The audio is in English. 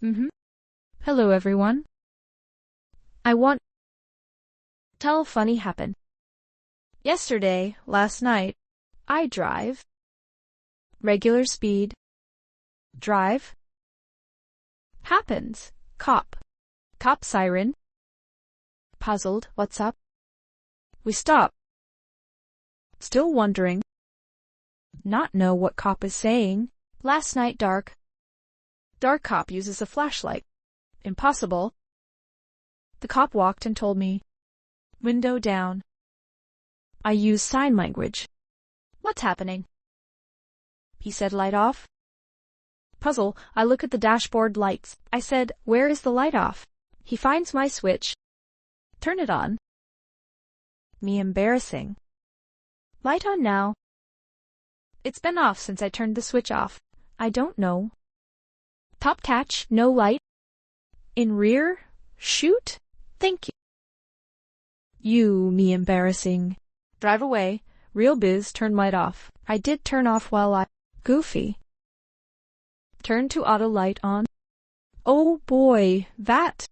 Mm-hmm. Hello, everyone. I want tell a funny happen. Yesterday, last night, I drive. Regular speed. Drive. Happens. Cop. Cop siren. Puzzled. What's up? We stop. Still wondering. Not know what cop is saying. Last night dark. Dark cop uses a flashlight. Impossible. The cop walked and told me. Window down. I use sign language. What's happening? He said light off. Puzzle, I look at the dashboard lights. I said, where is the light off? He finds my switch. Turn it on. Me embarrassing. Light on now. It's been off since I turned the switch off. I don't know. Top catch, no light. In rear, shoot. Thank you. You, me embarrassing. Drive away. Real biz, turn light off. I did turn off while I... Goofy. Turn to auto light on. Oh boy, that...